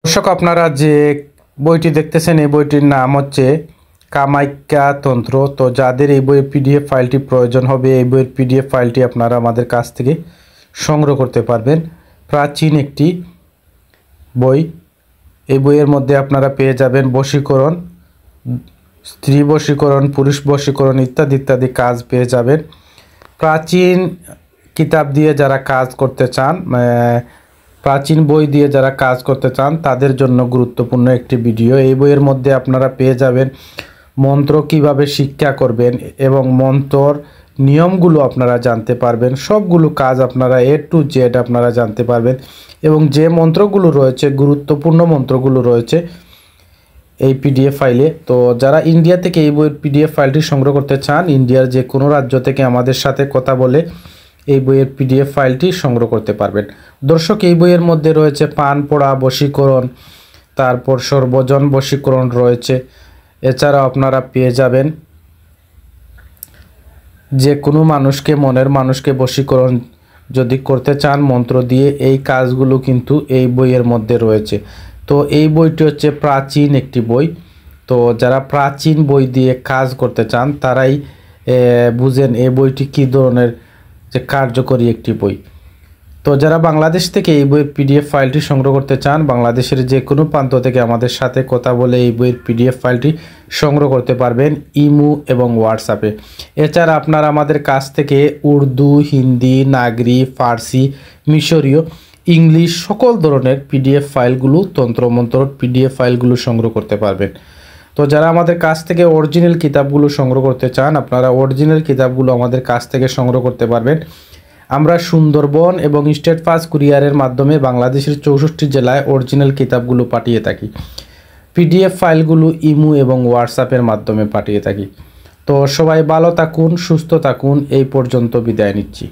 দর্শক, আপনারা যে বইটি দেখতেছেন এই বইটির নাম হচ্ছে কামাখ্যা তন্ত্র। তো যাদের এই বইয়ের পিডিএফ ফাইলটি প্রয়োজন হবে, এই বইয়ের পিডিএফ ফাইলটি আপনারা আমাদের কাছ থেকে সংগ্রহ করতে পারবেন। প্রাচীন একটি বই। এই বইয়ের মধ্যে আপনারা পেয়ে যাবেন বশীকরণ, স্ত্রী বশীকরণ, পুরুষ বশীকরণ ইত্যাদি ইত্যাদি কাজ পেয়ে যাবেন। প্রাচীন কিতাব দিয়ে যারা কাজ করতে চান, প্রাচীন বই দিয়ে যারা কাজ করতে চান তাদের জন্য গুরুত্বপূর্ণ একটি ভিডিও। এই বইয়ের মধ্যে আপনারা পেয়ে যাবেন মন্ত্র কিভাবে শিক্ষা করবেন এবং মন্ত্রর নিয়মগুলো আপনারা জানতে পারবেন। সবগুলো কাজ আপনারা A to Z আপনারা জানতে পারবেন এবং যে মন্ত্রগুলো রয়েছে, গুরুত্বপূর্ণ মন্ত্রগুলো রয়েছে এই পিডিএফ ফাইলে। তো যারা ইন্ডিয়া থেকে এই বইয়ের পিডিএফ ফাইলটি সংগ্রহ করতে চান, ইন্ডিয়ার যে কোনো রাজ্য থেকে আমাদের সাথে কথা বলে এই বইয়ের পিডিএফ ফাইলটি সংগ্রহ করতে পারবেন। দর্শক, এই বইয়ের মধ্যে রয়েছে পান পোড়া বশীকরণ, তারপর সর্বজন বশীকরণ রয়েছে। এছাড়াও আপনারা পেয়ে যাবেন যে কোনো মানুষকে, মনের মানুষকে বশীকরণ যদি করতে চান মন্ত্র দিয়ে, এই কাজগুলো কিন্তু এই বইয়ের মধ্যে রয়েছে। তো এই বইটি হচ্ছে প্রাচীন একটি বই। তো যারা প্রাচীন বই দিয়ে কাজ করতে চান তারাই বুঝেন এই বইটি কী ধরনের যে কার্যকরী একটি বই। তো যারা বাংলাদেশ থেকে এই বইয়ের পিডিএফ ফাইলটি সংগ্রহ করতে চান, বাংলাদেশের যে কোনো প্রান্ত থেকে আমাদের সাথে কথা বলে এই বইয়ের পিডিএফ ফাইলটি সংগ্রহ করতে পারবেন ইমো এবং হোয়াটসঅ্যাপে। এছাড়া আপনারা আমাদের কাছ থেকে উর্দু, হিন্দি, নাগরি, ফার্সি, মিশরীয়, ইংলিশ সকল ধরনের পিডিএফ ফাইলগুলো, তন্ত্রমন্ত্র পিডিএফ ফাইলগুলো সংগ্রহ করতে পারবেন। তো যারা আমাদের কাছ থেকে অরিজিনাল কিতাবগুলো সংগ্রহ করতে চান, আপনারা অরিজিনাল কিতাবগুলো আমাদের কাছ থেকে সংগ্রহ করতে পারবেন। আমরা সুন্দরবন এবং স্টেট ফাস্ট কুরিয়ারের মাধ্যমে বাংলাদেশের 64 জেলায় অরিজিনাল কিতাবগুলো পাঠিয়ে থাকি। পিডিএফ ফাইলগুলো ইমো এবং হোয়াটসঅ্যাপের মাধ্যমে পাঠিয়ে থাকি। তো সবাই ভালো থাকুন, সুস্থ থাকুন। এই পর্যন্ত বিদায় নিচ্ছি।